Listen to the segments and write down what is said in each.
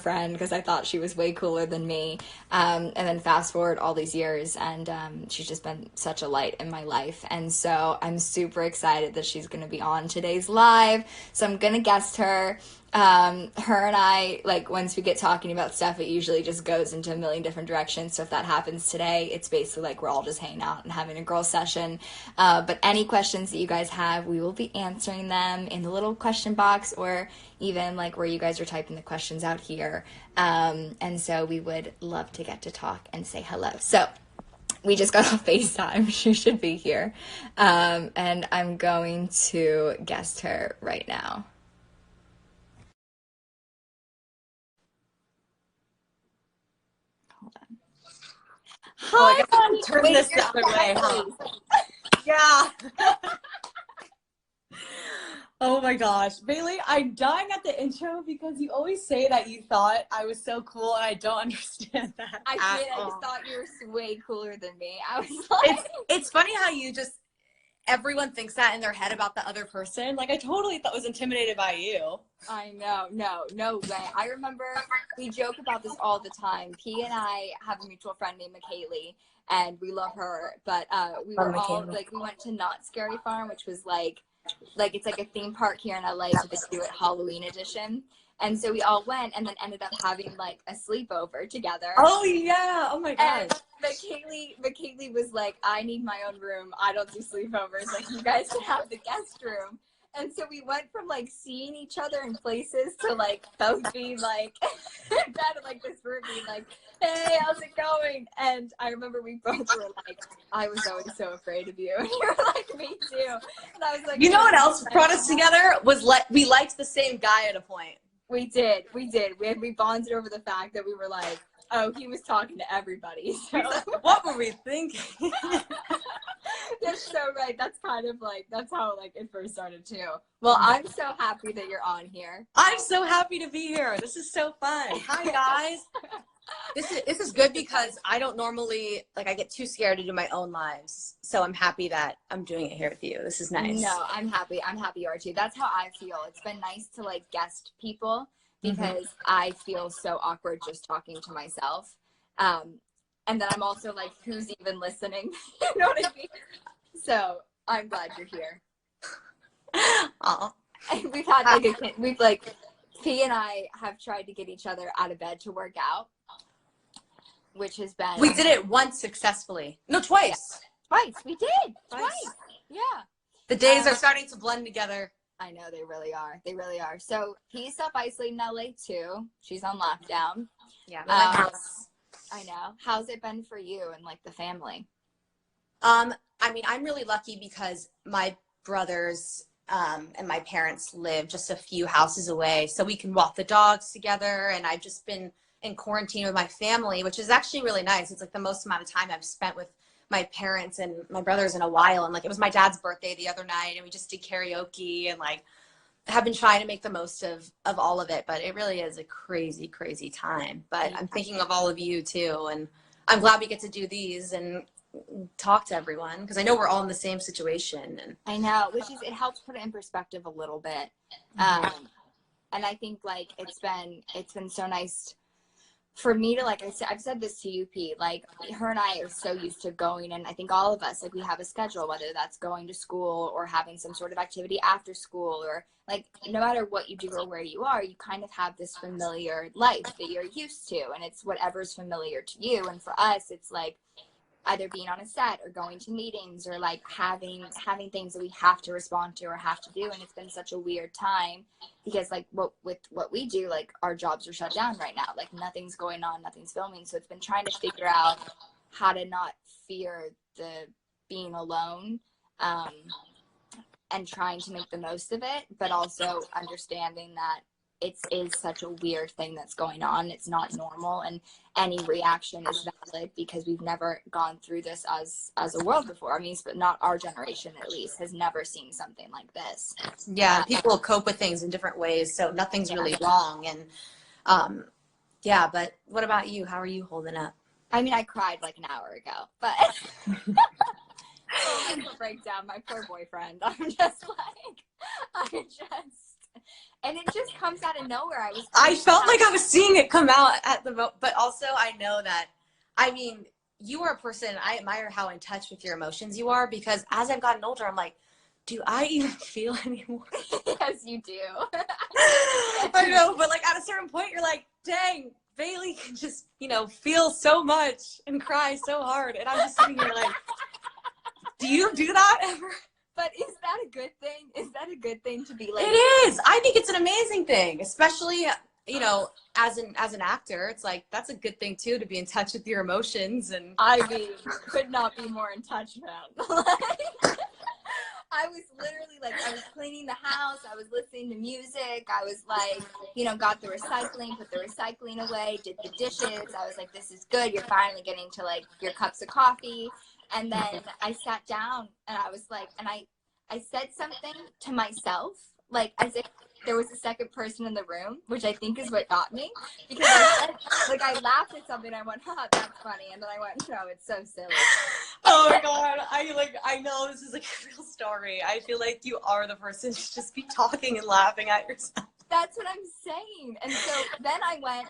friend because I thought she was way cooler than me. And then fast forward all these years, and she's just been such a light in my life. And so I'm super excited that she's going to be on today's live. So I'm going to guest her. Her and I, like, once we get talking about stuff, it usually just goes into a million different directions. So if that happens today, it's basically like we're all just hanging out and having a girl session. But any questions that you guys have, we will be answering them in the little question box, or even like where you guys are typing the questions out here. And so we would love to get to talk and say hello. So we just got off FaceTime. She should be here. And I'm going to guest her right now. Oh, I Hi, gotta turn this the other way, huh? Yeah. Oh my gosh. Bailee, I'm dying at the intro because you always say that you thought I was so cool, and I don't understand that. I did. I just thought you were way cooler than me. I was like, it's funny how you just, everyone thinks that in their head about the other person. Like, I totally thought was intimidated by you. I know. No way. I remember we joke about this all the time. P and I have a mutual friend named McKaylee, and we love her. But we were all like, we went to Not Scary Farm, which was like it's like a theme park here in LA, so they do it Halloween edition. And so we all went, and then ended up having like a sleepover together. Oh yeah! Oh my gosh! And McKaylee was like, "I need my own room. I don't do sleepovers. Like, you guys can have the guest room." And so we went from like seeing each other in places to like both being like in bed in like this room, being like, "Hey, how's it going?" And I remember we both were like, "I was always so afraid of you." And you were like, "Me too." And I was like, you know what else brought us together was we liked the same guy at a point. We did. We bonded over the fact that we were like, oh, he was talking to everybody. So. What were we thinking? That's so right. That's kind of like, that's how like it first started too. Well, I'm so happy that you're on here. I'm so happy to be here. This is so fun. Hi guys. This is good because I don't normally, like, I get too scared to do my own lives. So I'm happy that I'm doing it here with you. This is nice. No, I'm happy you are too. That's how I feel. It's been nice to like guest people because I feel so awkward just talking to myself. And then I'm also like, who's even listening? You know what I mean? So I'm glad you're here. Aw. And we've had like P and I have tried to get each other out of bed to work out, which has been. We did it once successfully. No, twice. Yeah. Twice. We did. Twice. Yeah. The days are starting to blend together. I know, they really are. They really are. So P's self-isolating in LA too. She's on lockdown. Yeah. I know. How's it been for you and like the family? I mean, I'm really lucky because my brothers and my parents live just a few houses away, so we can walk the dogs together. And I've just been in quarantine with my family, which is actually really nice. It's like the most amount of time I've spent with my parents and my brothers in a while. And like, it was my dad's birthday the other night, and we just did karaoke, and like, have been trying to make the most of all of it. But it really is a crazy, crazy time. But I'm thinking of all of you too, and I'm glad we get to do these and talk to everyone, because I know we're all in the same situation. And I know, it helps put it in perspective a little bit. And I think like it's been so nice for me to, like I've said this to you, Pete, like her and I are so used to going, and I think all of us, like, we have a schedule, whether that's going to school or having some sort of activity after school, or like no matter what you do or where you are, you kind of have this familiar life that you're used to, and it's whatever's familiar to you. And for us, it's like either being on a set or going to meetings or like having things that we have to respond to or have to do. And it's been such a weird time because like with what we do, like our jobs are shut down right now, like nothing's going on, nothing's filming. So it's been trying to figure out how to not fear the being alone, and trying to make the most of it, but also understanding that it is such a weird thing that's going on. It's not normal, and any reaction is valid because we've never gone through this as a world before. I mean, but not our generation, at least, has never seen something like this. Yeah, people cope with things in different ways, so nothing's really wrong. And yeah, but what about you? How are you holding up? I mean, I cried like an hour ago, but breakdown, my poor boyfriend. I'm just like, and it just comes out of nowhere. I felt like I was seeing it come out at the moment, but also I know that, I mean, you are a person, I admire how in touch with your emotions you are, because as I've gotten older, I'm like, do I even feel anymore? Yes, you do. I know, but like at a certain point, you're like, dang, Bailee can just, you know, feel so much and cry so hard. And I'm just sitting here like, do you do that ever? But is that a good thing? Is that a good thing to be like? It is. I think it's an amazing thing, especially, you know, as an actor. It's like, that's a good thing too, to be in touch with your emotions. And I mean, could not be more in touch, man. I was literally like, I was cleaning the house, I was listening to music, I was like, you know, got the recycling, put the recycling away, did the dishes. I was like, this is good. You're finally getting to like your cups of coffee. And then I sat down and I was like, and I said something to myself, like as if there was a second person in the room, which I think is what got me, because I said, like, I laughed at something, I went, huh, that's funny, and then I went, no, it's so silly. Oh my God, I know this is like a real story. I feel like you are the person to just be talking and laughing at yourself. That's what I'm saying. And so then I went,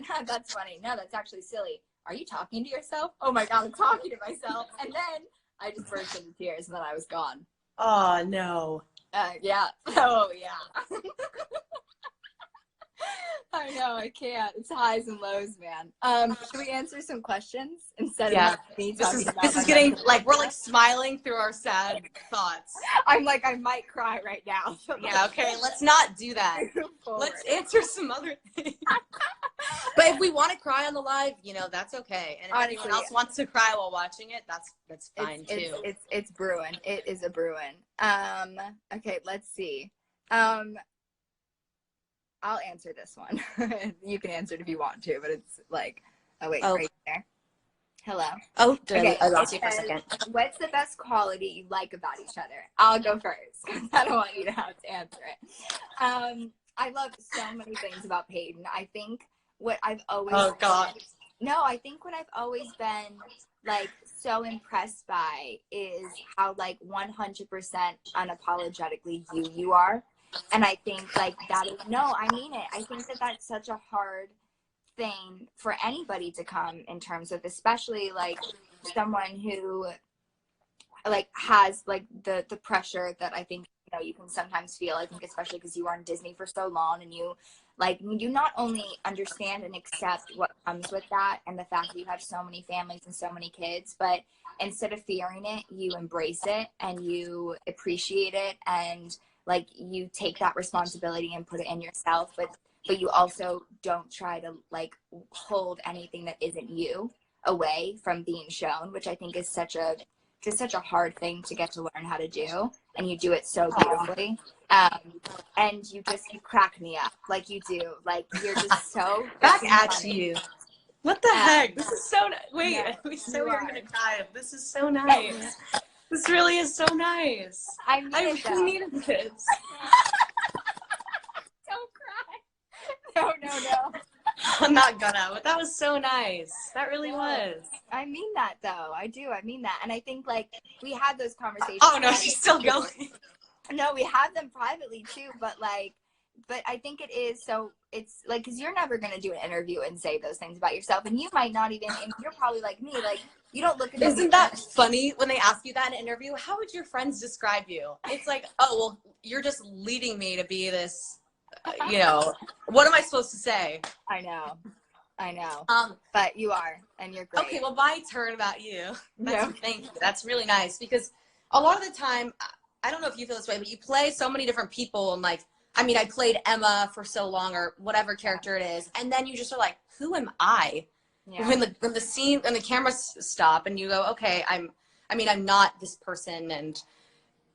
huh, that's funny. No, that's actually silly. Are you talking to yourself? Oh my God, I'm talking to myself. And then I just burst into tears and then I was gone. Oh no. Yeah. Oh yeah. I know, I can't. It's highs and lows, man. Should we answer some questions instead of me talking about this is getting like, we're like smiling through our sad thoughts. I'm like, I might cry right now. Yeah, okay, let's not do that. Let's answer some other things. But if we want to cry on the live, you know, that's okay. And if anyone else wants to cry while watching it, that's fine too. It's brewing. It is a brewing. Okay, let's see. I'll answer this one. You can answer it if you want to, but it's like, oh wait, right there. Hello. Oh, I lost you for a second. What's the best quality you like about each other? I'll go first because I don't want you to have to answer it. I love so many things about Peyton. I think what I've always I think what I've always been like so impressed by is how like 100% unapologetically you are. And I think like that is, no, I mean it. I think that that's such a hard thing for anybody to come in terms of, especially like someone who like has like the pressure that I think, you know, you can sometimes feel. I think especially because you were in Disney for so long and you not only understand and accept what comes with that and the fact that you have so many families and so many kids, but instead of fearing it, you embrace it and you appreciate it, and like you take that responsibility and put it in yourself, but you also don't try to like hold anything that isn't you away from being shown, which I think is such a hard thing to get to learn how to do, and you do it so beautifully. And you crack me up, like you do, like you're just so back at you. What the heck? This is so wait. Yeah, we said we were gonna cry. This is so nice. This really is so nice. I really needed this. Don't cry. No. I'm not gonna, but that was so nice. That really was. I mean that though. I do. I mean that. And I think like we had those conversations. Oh no, she's still going. No, we have them privately too, but I think it is, so it's like, because you're never going to do an interview and say those things about yourself, and you might not even, and you're probably like me, like you don't look at Isn't that funny when they ask you that in an interview? How would your friends describe you? It's like, oh, well, you're just leading me to be this, you know, what am I supposed to say? I know. But you are, and you're great. Okay, well, my turn about you. Thank you. That's really nice, because a lot of the time, I don't know if you feel this way, but you play so many different people, and like, I mean, I played Emma for so long, or whatever character it is, and then you just are like, who am I? Yeah. When the cameras stop and you go, okay, I'm not this person, and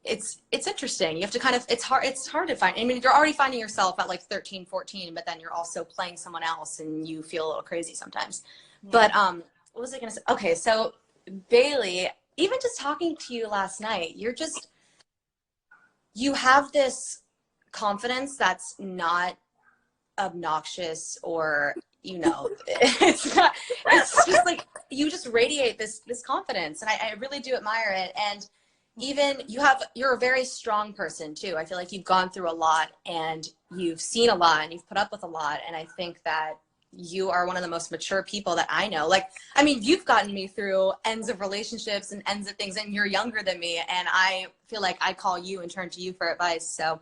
it's interesting. You have to kind of, it's hard to find. I mean, you're already finding yourself at like 13, 14, but then you're also playing someone else and you feel a little crazy sometimes. Yeah. But what was I gonna say? Okay, so Bailee, even just talking to you last night, you have this confidence that's not obnoxious, or, you know, it's just like, you just radiate this confidence, and I really do admire it. And even you're a very strong person too. I feel like you've gone through a lot and you've seen a lot and you've put up with a lot. And I think that you are one of the most mature people that I know. Like, I mean, you've gotten me through ends of relationships and ends of things, and you're younger than me. And I feel like I call you and turn to you for advice. So,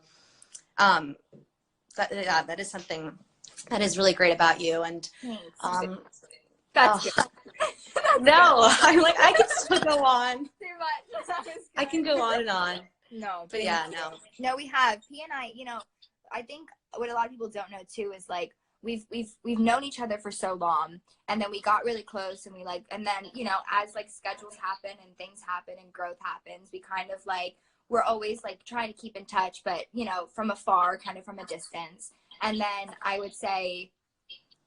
that is something that is really great about you. And, That's good. no, I'm like, I can still go on. Too much. I can go on and on. No, but yeah, no, we have. P and I, you know, I think what a lot of people don't know too is like we've known each other for so long, and then we got really close, and we like, and then, you know, as like schedules happen and things happen and growth happens, we kind of like, we're always like trying to keep in touch, but, you know, from afar, kind of from a distance. And then I would say,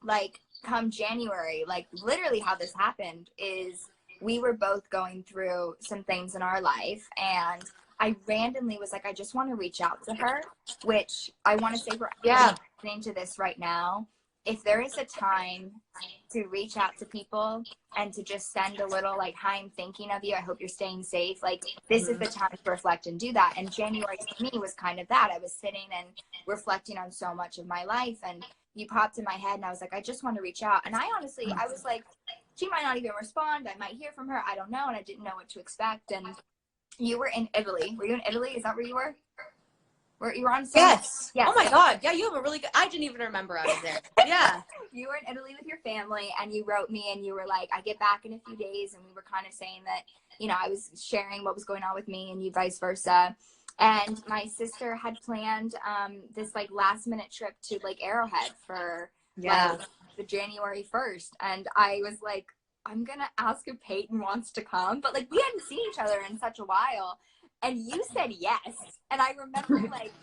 like, come January, like literally how this happened is we were both going through some things in our life, and I randomly was like, I just want to reach out to her, which I want to say for listening to this right now, if there is a time to reach out to people and to just send a little like, hi, I'm thinking of you, I hope you're staying safe, like this is the time to reflect and do that. And January for me was kind of that. I was sitting and reflecting on so much of my life, and you popped in my head, and I was like, I just want to reach out. And I honestly, I was like, she might not even respond, I might hear from her, I don't know. And I didn't know what to expect. And you were in Italy. Were you in Italy? Is that where you were? Where you were on summer? Yes. Oh my God. Yeah, you have a really good, I didn't even remember I was there. Yeah. You were in Italy with your family, and you wrote me, and you were like, I get back in a few days. And we were kind of saying that, you know, I was sharing what was going on with me and you vice versa. And my sister had planned this like last minute trip to like Arrowhead for like the January 1st. And I was like, I'm going to ask if Peyton wants to come. But like, we hadn't seen each other in such a while. And you said yes. And I remember like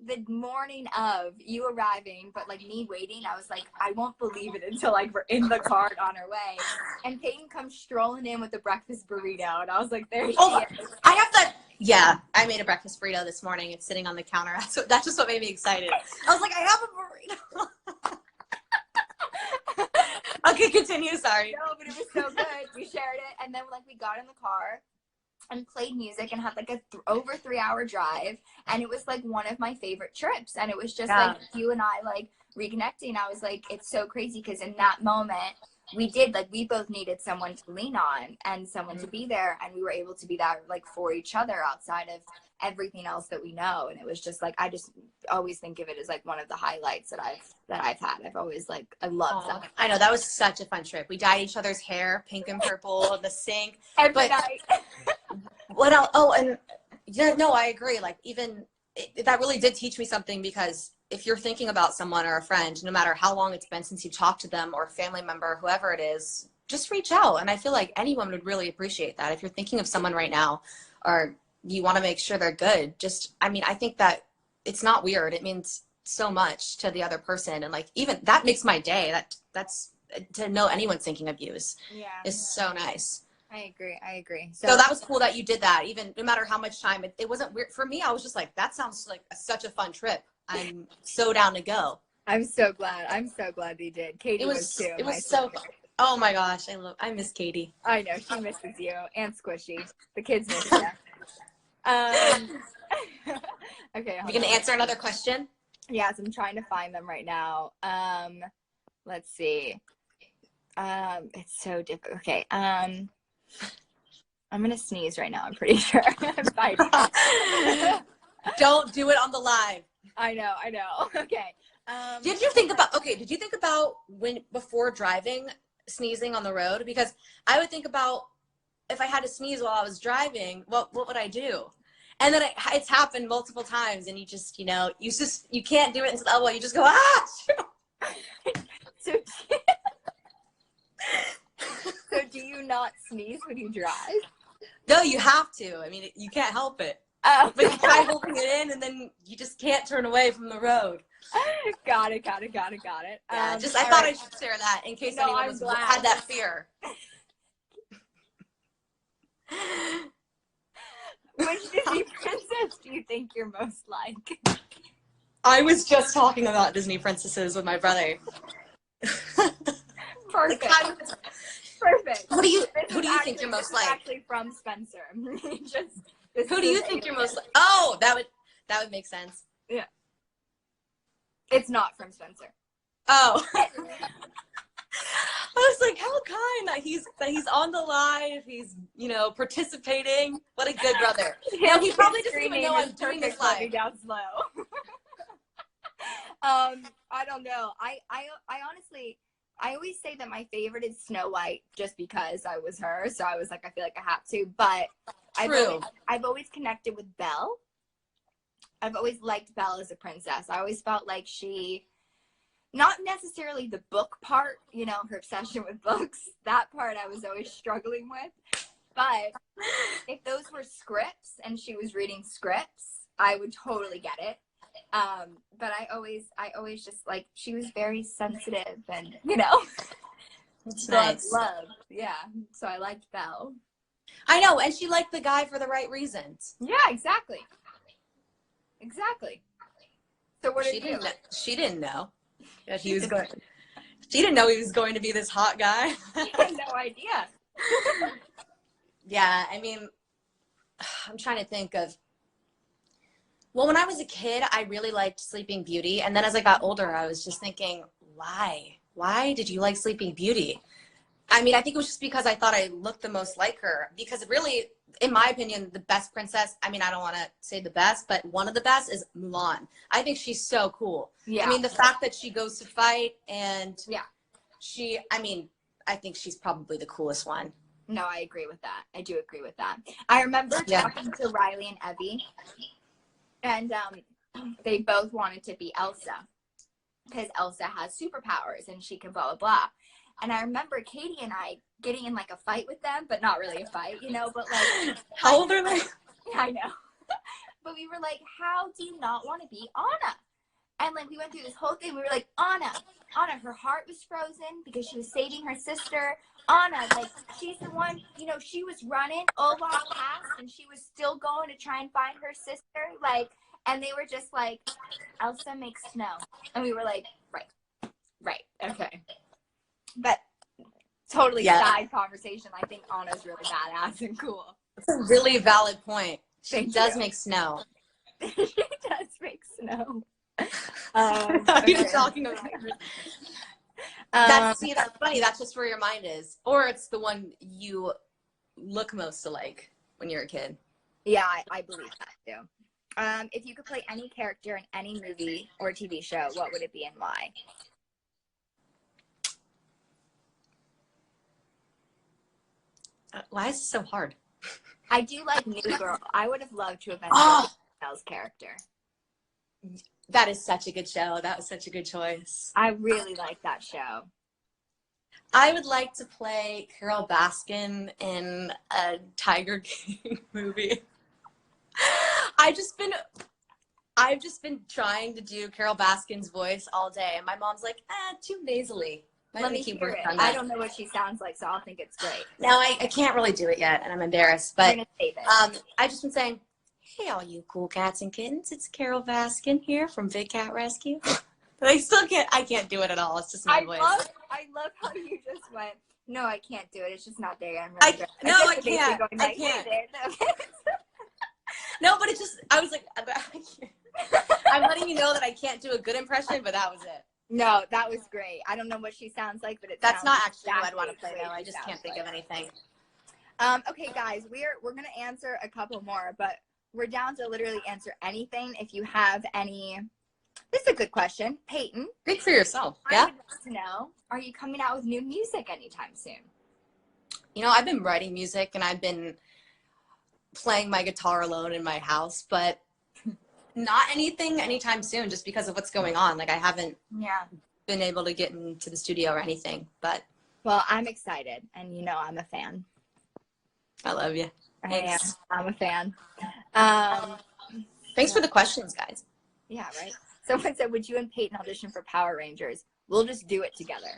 the morning of you arriving, but like me waiting, I was like, I won't believe it until like we're in the car on our way. And Peyton comes strolling in with a breakfast burrito. And I was like, there she is. I have that. Yeah, I made a breakfast burrito this morning. It's sitting on the counter. That's just what made me excited. I was like, I have a burrito. Okay, continue. Sorry. No, but it was so good. We shared it, and then like we got in the car and played music and had like a over 3-hour drive, and it was like one of my favorite trips. And it was just like you and I like reconnecting. I was like, it's so crazy because in that moment we did like, we both needed someone to lean on and someone to be there, and we were able to be that like for each other outside of everything else that we know. And it was just like, I just always think of it as like one of the highlights that I've had. I've always like, I love that. I know, that was such a fun trip. We dyed each other's hair pink and purple in the sink every night. What else? Oh, and yeah, no, I agree. Like even that really did teach me something, because if you're thinking about someone or a friend, no matter how long it's been since you talked to them, or a family member, whoever it is, just reach out. And I feel like anyone would really appreciate that. If you're thinking of someone right now, or you want to make sure they're good, just, I mean, I think that it's not weird. It means so much to the other person. And like, even that makes my day. That's to know anyone's thinking of you is so nice. I agree. So that was cool that you did that, even no matter how much time. It wasn't weird for me. I was just like, that sounds like such a fun trip. I'm so down to go. I'm so glad that you did. Katie was too. It was so fun. Oh my gosh, I miss Katie. I know, she misses you and Squishy. The kids miss you. Okay. You gonna answer another question? Yes, I'm trying to find them right now. Let's see. It's so difficult. Okay. I'm gonna sneeze right now. I'm pretty sure. I'm fighting. Don't do it on the live. I know. Okay. Did you think about when before driving, sneezing on the road? Because I would think about if I had to sneeze while I was driving, what would I do? And then it's happened multiple times, and you can't do it until the elbow. You just go, ah! So do you not sneeze when you drive? No, you have to. I mean, you can't help it. Oh. But you try holding it in, and then you just can't turn away from the road. Got it. Yeah, I thought I should share that in case anyone had that fear. Which Disney princess do you think you're most like? I was just talking about Disney princesses with my brother. Perfect. Who do you think you're most like? Actually from Spencer. Who do you think you're most like? Oh, that would make sense. Yeah. It's not from Spencer. Oh. I was like, how kind that he's on the live. He's, participating. What a good brother. No, he probably doesn't even know I'm doing this live. Down slow. I don't know. I honestly, I always say that my favorite is Snow White just because I was her. So I was like, I feel like I have to. But I've always connected with Belle. I've always liked Belle as a princess. I always felt like she, not necessarily the book part, her obsession with books. That part I was always struggling with. But if those were scripts and she was reading scripts, I would totally get it. But I always just like, she was very sensitive and, That's so nice. love. Yeah. So I liked Belle. I know. And she liked the guy for the right reasons. Yeah, exactly. Exactly. So what did you? She didn't know that he was going. She didn't know he was going to be this hot guy. I had no idea. Yeah, I mean, I'm trying to think of. Well, when I was a kid, I really liked Sleeping Beauty, and then as I got older, I was just thinking, why? Why did you like Sleeping Beauty? I mean, I think it was just because I thought I looked the most like her. Because really, in my opinion, the best princess, I mean, I don't want to say the best, but one of the best is Mulan. I think she's so cool. Yeah. I mean, the fact that she goes to fight and I think she's probably the coolest one. No, I agree with that. I do agree with that. I remember talking to Riley and Evie, and they both wanted to be Elsa because Elsa has superpowers and she can blah, blah, blah. And I remember Katie and I getting in like a fight with them, but not really a fight, but like. How old are they? I know. But we were like, how do you not want to be Anna? And like, we went through this whole thing. We were like, Anna, her heart was frozen because she was saving her sister. Anna, like, she's the one, she was running Olaf Pass and she was still going to try and find her sister. Like, and they were just like, Elsa makes snow. And we were like, right, okay. But totally side conversation. I think Anna's really badass and cool. It's a really valid point. She does make snow. She does make snow. You're talking about her. That's funny. That's just where your mind is. Or it's the one you look most alike when you're a kid. Yeah, I believe that too. If you could play any character in any movie or TV show, what would it be and why? Why is it so hard? I do like New Girl. I would have loved to have been Belle's character. That is such a good show. That was such a good choice. I really like that show. I would like to play Carol Baskin in a Tiger King movie. I've just been trying to do Carol Baskin's voice all day, and my mom's like, too nasally. Let me keep working on that. I don't know what she sounds like, so I'll think it's great. No, I can't really do it yet, and I'm embarrassed. But I've just been saying, hey, all you cool cats and kittens, it's Carol Baskin here from Big Cat Rescue. But I can't do it at all. It's just my voice. I love how you just went, no, I can't do it. It's just not there. I can't. I can't. No, but it just, I was like, I can't. I'm letting you know that I can't do a good impression, but that was it. No, that was great. I don't know what she sounds like, but that's not actually what I'd want to play though. I just can't think of anything. Okay, guys, we're gonna answer a couple more, but we're down to literally answer anything. If you have any, this is a good question, Peyton. Think for yourself. Yeah. I would like to know: are you coming out with new music anytime soon? I've been writing music and I've been playing my guitar alone in my house, but not anything anytime soon just because of what's going on. Like I haven't been able to get into the studio or anything, but. Well, I'm excited and I'm a fan. I love you. Thanks. I'm a fan. Thanks for the questions, guys. Yeah, right. Someone said, would you and Peyton audition for Power Rangers? We'll just do it together.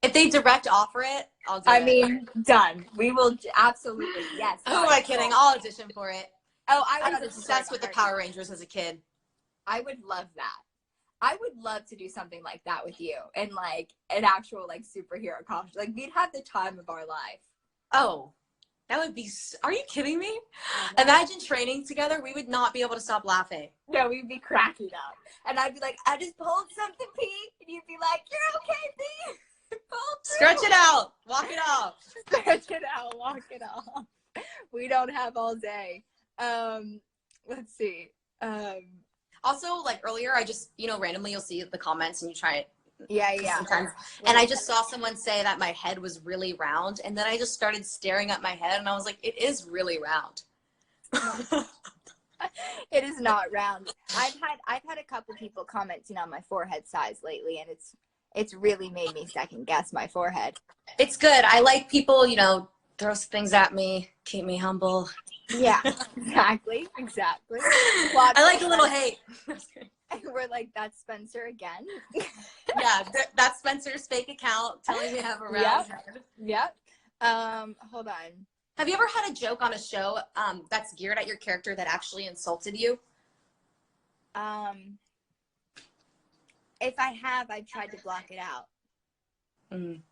If they direct offer it, I'll do it. I mean, done. We will absolutely, yes. Who am I kidding? I'll audition for it. Oh, I was obsessed with the Power Rangers as a kid. I would love that. I would love to do something like that with you and like an actual like superhero costume. Like we'd have the time of our life. Oh, That would be, are you kidding me? Imagine training together. We would not be able to stop laughing. No, we'd be cracking up. And I'd be like, I just pulled something, P. And you'd be like, you're okay, P. Stretch it out. Walk it off. Stretch it out. Walk it off. We don't have all day. Let's see. Also, like earlier, I just, randomly you'll see the comments and you try it. Yeah. Sometimes. And I just saw someone say that my head was really round. And then I just started staring at my head and I was like, it is really round. It is not round. I've had a couple people commenting on my forehead size lately, and it's really made me second guess my forehead. It's good. I like people, throw things at me, keep me humble. Yeah, exactly. I like a little hate. We're like, that's Spencer again. Yeah, that's Spencer's fake account telling me I have a round head. Yep. Hold on. Have you ever had a joke on a show that's geared at your character that actually insulted you? If I have, I've tried to block it out. Mm.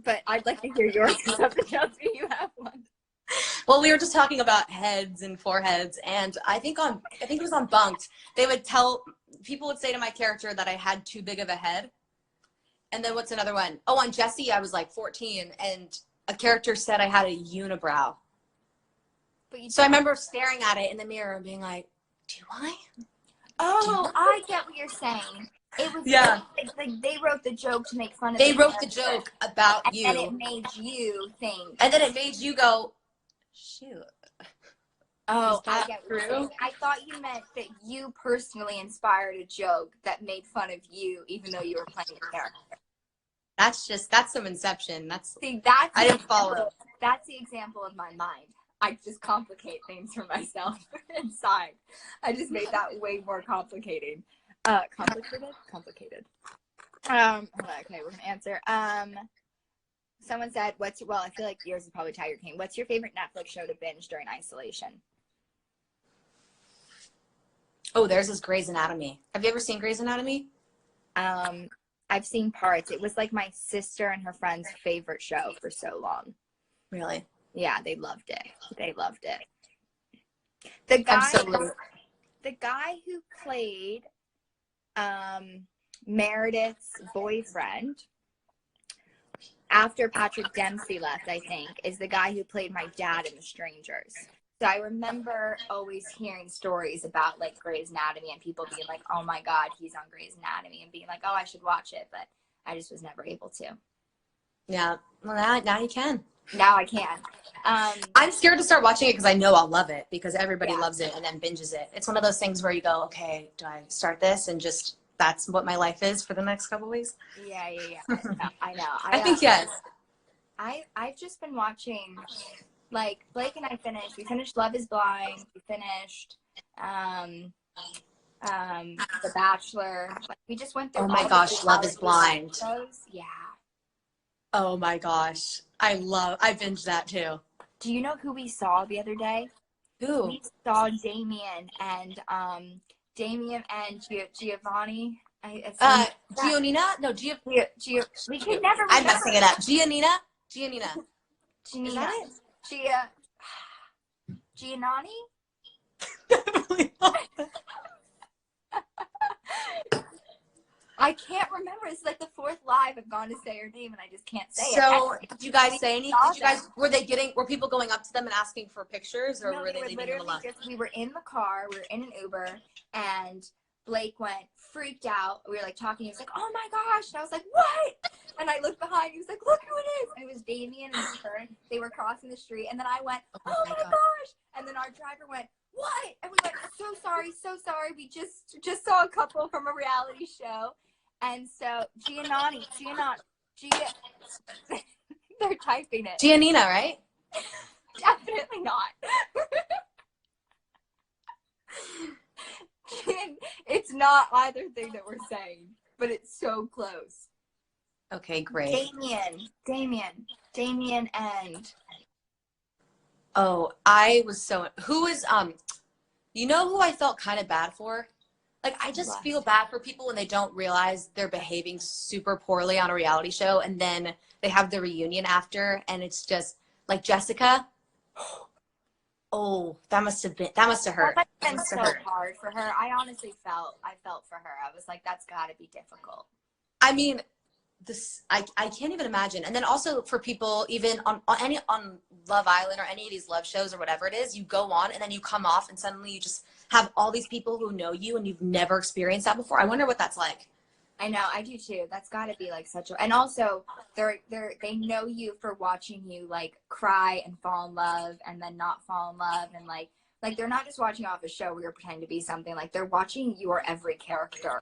But I'd like to hear yours. Something tells me you have one. Well, we were just talking about heads and foreheads, and I think it was on Bunked. People would say to my character that I had too big of a head. And then what's another one? Oh, on Jessie, I was like 14, and a character said I had a unibrow. So I remember staring at it in the mirror and being like, do I? Oh, I get what you're saying. It was like they wrote the joke to make fun of They wrote the joke about you. And it made you think. And then it made you go, shoot. Oh, I get what you're saying. I thought you meant that you personally inspired a joke that made fun of you, even though you were playing a character. That's some inception. I didn't follow. That's the example of my mind. I just complicate things for myself inside. I just made that way more complicated. Complicated. Okay, we're gonna answer. Someone said, I feel like yours is probably Tiger King. What's your favorite Netflix show to binge during isolation? Oh, theirs is Grey's Anatomy. Have you ever seen Grey's Anatomy? I've seen parts. It was like my sister and her friend's favorite show for so long. Really? Yeah, they loved it. The guy who played Meredith's boyfriend after Patrick Dempsey left, I think, is the guy who played my dad in The Strangers. So I remember always hearing stories about like Grey's Anatomy and people being like, oh my God, he's on Grey's Anatomy, and being like, oh, I should watch it. But I just was never able to. Yeah. Well, now you can. Now I can. I'm scared to start watching it because I know I'll love it because everybody loves it and then binges it. It's one of those things where you go, okay, do I start this and just that's what my life is for the next couple of weeks? Yeah. I know. I think yes. I've just been watching, like, Blake and I we finished Love is Blind. We finished The Bachelor. Like, we just went through. Oh my gosh, Love is Blind. Shows. Yeah. Oh my gosh. I binged that too. Do you know who we saw the other day? Who? We saw Damien and Giovanni. Giannina? No, we can never remember. I'm messing it up. Giannina? Is that it? Giannani? I can't remember. It's like the fourth live I've gone to say her name and I just can't say it. So did you guys say anything? Were people going up to them and asking for pictures, or were they leaving them alone? We were in the car, we were in an Uber, and Blake freaked out. We were like talking, he was like, oh my gosh. And I was like, what? And I looked behind, he was like, look who it is. And it was Damien and her. They were crossing the street, and then I went, oh my gosh. And then our driver went, what? And we went, so sorry. We just saw a couple from a reality show. And so Giannani, they're typing it. Giannina, right? Definitely not. It's not either thing that we're saying, but it's so close. Okay, great. Damien and oh, who is you know who I felt kind of bad for? Like, I just feel bad for people when they don't realize they're behaving super poorly on a reality show, and then they have the reunion after, and it's just like Jessica. Oh, that must have That hurt. must That have been must have so hurt. hard for her. I felt for her. I was like, that's got to be difficult. I mean, I can't even imagine. And then also for people even on Love Island or any of these love shows or whatever it is, you go on and then you come off and suddenly you just have all these people who know you and you've never experienced that before. I wonder what that's like. I know, I do too. That's got to be like such a, and also they know you for watching you like cry and fall in love and then not fall in love, and like they're not just watching off a show where you're pretending to be something. Like they're watching your every character.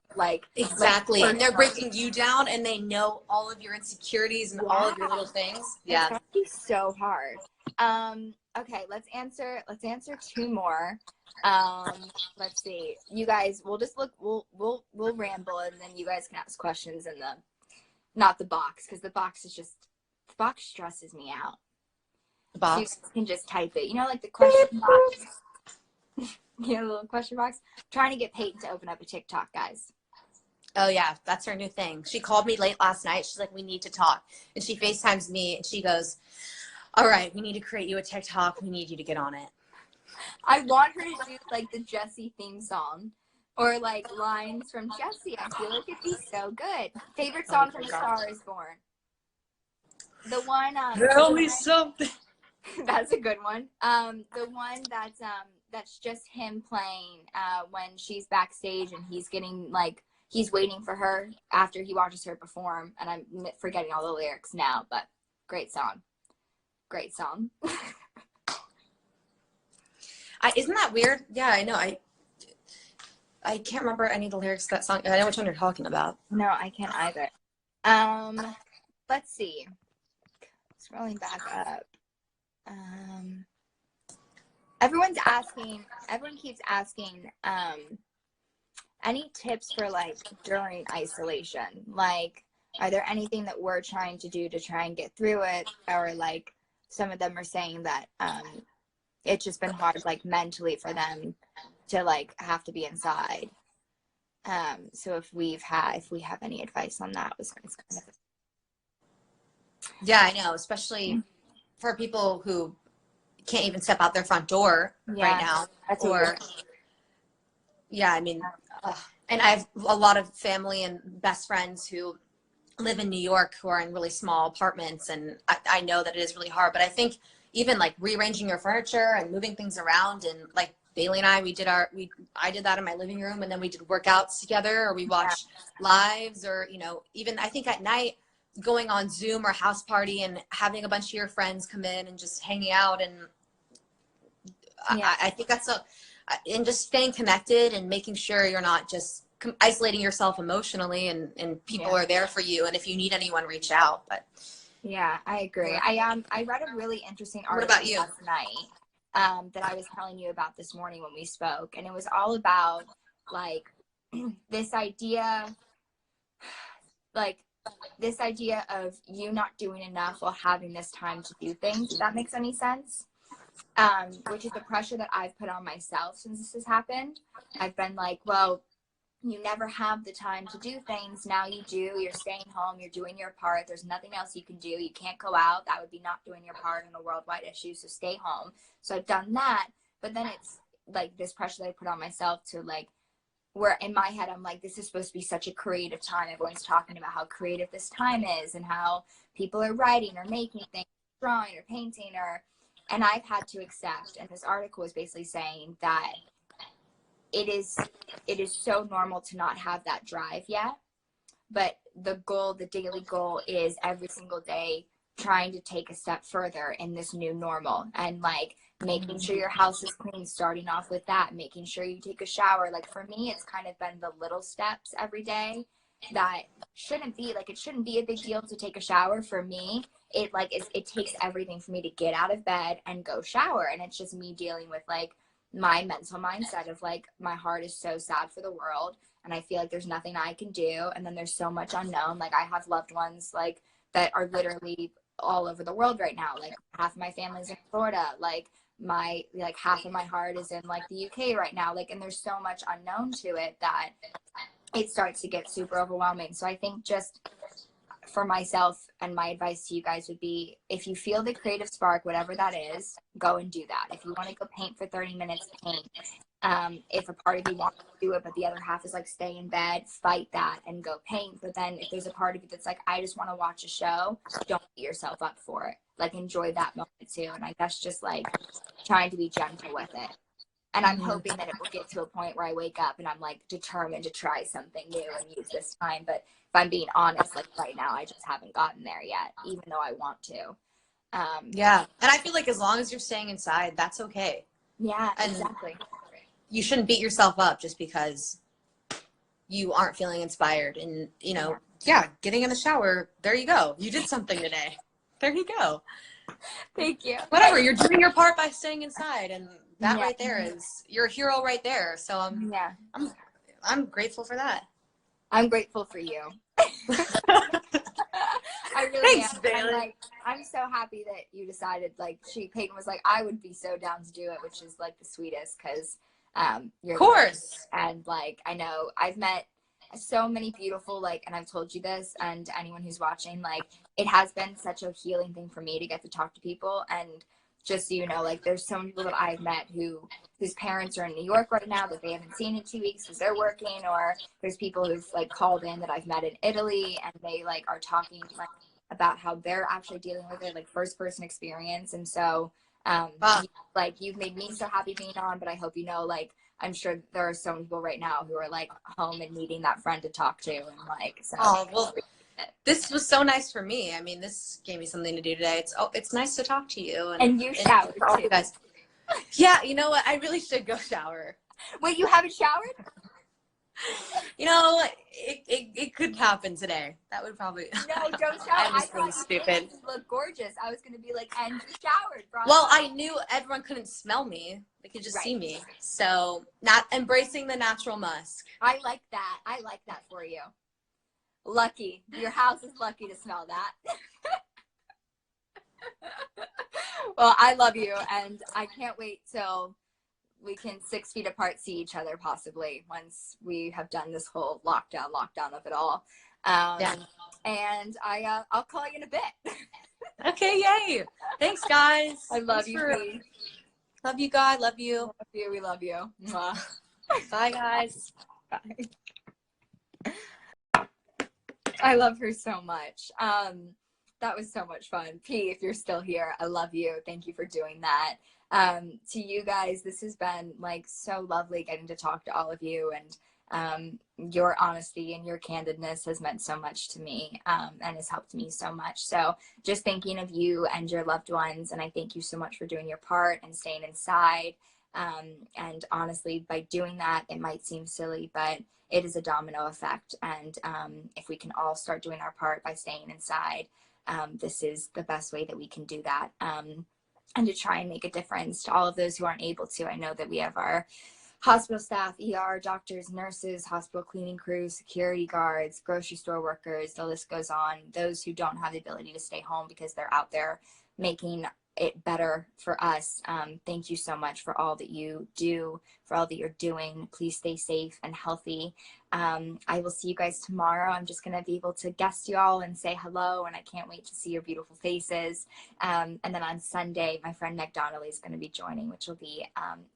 Exactly. And they're breaking you down and they know all of your insecurities and all yeah, of your little things. it's Yeah. got to be so hard. Okay, let's answer two more. Let's see. You guys, we'll just look. We'll ramble, and then you guys can ask questions in the not the box, because the box stresses me out. The So you box. can just type it. You know, like the question box. You know, the little question box. I'm trying to get Peyton to open up a TikTok, guys. Oh yeah, that's her new thing. She called me late last night. She's like, we need to talk. And she FaceTimes me and she goes, all right, we need to create you a TikTok. We need you to get on it. I want her to do like the Jessie theme song, or like lines from Jessie. I feel like it'd be so good. Favorite song from A Star Is Born. The one Tell me something. that's a good one. The one that's just him playing when she's backstage and he's getting like he's waiting for her after he watches her perform, and I'm forgetting all the lyrics now, but great song. Great song. Isn't that weird? Yeah, I know. I can't remember any of the lyrics to that song. I know which one you're talking about. No, I can't either. Let's see. Scrolling back up. Everyone keeps asking, any tips for like during isolation? Like, are there anything that we're trying to do to try and get through it? Or like some of them are saying that it's just been hard like mentally for them to like have to be inside. So if we have any advice on that, was kind of Yeah, I know, especially for people who can't even step out their front door right now. Or yeah, I mean, and I have a lot of family and best friends who live in New York who are in really small apartments, and I know that it is really hard. But I think even like rearranging your furniture and moving things around, and like Bailee and I did that in my living room, and then we did workouts together, or we watched lives, or even I think at night going on Zoom or House Party and having a bunch of your friends come in and just hanging out, and I think that's and just staying connected and making sure you're not just isolating yourself emotionally, and people are there for you, and if you need anyone, reach out. But yeah, I agree. I read a really interesting article last night that I was telling you about this morning when we spoke, and it was all about like this idea of you not doing enough while having this time to do things, if that makes any sense. Which is the pressure that I've put on myself since this has happened. I've been like, well, you never have the time to do things. Now you do. You're staying home. You're doing your part. There's nothing else you can do. You can't go out. That would be not doing your part in a worldwide issue. So stay home. So I've done that. But then it's like this pressure that I put on myself to like, where in my head I'm like, this is supposed to be such a creative time. Everyone's talking about how creative this time is and how people are writing or making things, drawing or painting, and I've had to accept. And this article was basically saying that it is so normal to not have that drive yet, but the daily goal is every single day trying to take a step further in this new normal, and like making sure your house is clean, starting off with that, making sure you take a shower. Like for me, it's kind of been the little steps every day that shouldn't be a big deal to take a shower. For me, it takes everything for me to get out of bed and go shower, and it's just me dealing with like my mental mindset of like, my heart is so sad for the world and I feel like there's nothing I can do, and then there's so much unknown. Like I have loved ones like that are literally all over the world right now. Like half of my family's in Florida, like half of my heart is in like the UK right now, like, and there's so much unknown to it that it starts to get super overwhelming. So I think just for myself, and my advice to you guys would be, if you feel the creative spark, whatever that is, go and do that. If you want to go paint for 30 minutes, paint. If a part of you wants to do it, but the other half is like, stay in bed, fight that and go paint. But then if there's a part of you that's like, I just want to watch a show, don't beat yourself up for it. Like, enjoy that moment too. And I guess just like trying to be gentle with it. And I'm hoping that it will get to a point where I wake up and I'm like determined to try something new and use this time. But if I'm being honest, like right now, I just haven't gotten there yet, even though I want to. Yeah. And I feel like as long as you're staying inside, that's okay. Yeah, And exactly. you shouldn't beat yourself up just because you aren't feeling inspired. And, you know, yeah, getting in the shower, there you go. You did something today. There you go. Thank you. Whatever, you're doing your part by staying inside, and that right there is, you're a hero right there. So I'm grateful for that. I'm grateful for you. I really Thanks, am. Bailee. I'm so happy that you decided, like, Peyton was like, I would be so down to do it, which is like the sweetest, because you're Of course. and like, I know I've met so many beautiful, like, and I've told you this, and to anyone who's watching, like, it has been such a healing thing for me to get to talk to people. And just so you know, like, there's so many people that I've met whose parents are in New York right now that they haven't seen in 2 weeks because they're working, or there's people who've like called in that I've met in Italy, and they like are talking like about how they're actually dealing with it, like first person experience. And so you've made me so happy being on, but I hope you know, like, I'm sure there are so many people right now who are like home and needing that friend to talk to, and like, so. Oh, well, this was so nice for me. I mean, this gave me something to do today. It's nice to talk to you. And you showered too. You guys. Yeah, you know what? I really should go shower. Wait, you haven't showered? You know, it could happen today. That would probably. No, don't shower. I'm just I being thought stupid. you look gorgeous. I was gonna be like, and you showered, bro. Well, I knew everyone couldn't smell me. They could just see me. So, not embracing the natural musk. I like that. I like that for you. Lucky. Your house is lucky to smell that. Well, I love you, and I can't wait till we can 6 feet apart see each other, possibly, once we have done this whole lockdown of it all. And I'll call you in a bit. Okay, yay. Thanks, guys. I love you. Love you, God. Love you. Love you. We love you. Mwah. Bye, guys. Bye. I love her so much. That was so much fun. P, if you're still here, I love you. Thank you for doing that. To you guys, this has been like so lovely getting to talk to all of you, and your honesty and your candidness has meant so much to me, and has helped me so much. So just thinking of you and your loved ones, and I thank you so much for doing your part and staying inside. And honestly, by doing that, it might seem silly, but it is a domino effect. And if we can all start doing our part by staying inside, this is the best way that we can do that. And to try and make a difference to all of those who aren't able to. I know that we have our hospital staff, ER, doctors, nurses, hospital cleaning crews, security guards, grocery store workers, the list goes on. Those who don't have the ability to stay home because they're out there making it better for us. Thank you so much for all that you do, for all that you're doing. Please stay safe and healthy. I will see you guys tomorrow. I'm just going to be able to guest you all and say hello, and I can't wait to see your beautiful faces. And then on Sunday, my friend Meg Donnelly is going to be joining, which will be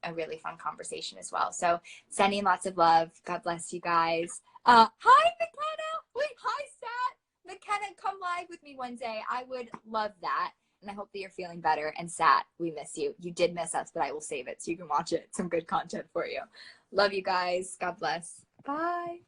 a really fun conversation as well. So sending lots of love. God bless you guys. Hi, McKenna. Wait, hi, Sat. McKenna, come live with me one day. I would love that. And I hope that you're feeling better. And Sat, we miss you. You did miss us, but I will save it so you can watch it. Some good content for you. Love you guys. God bless. Bye.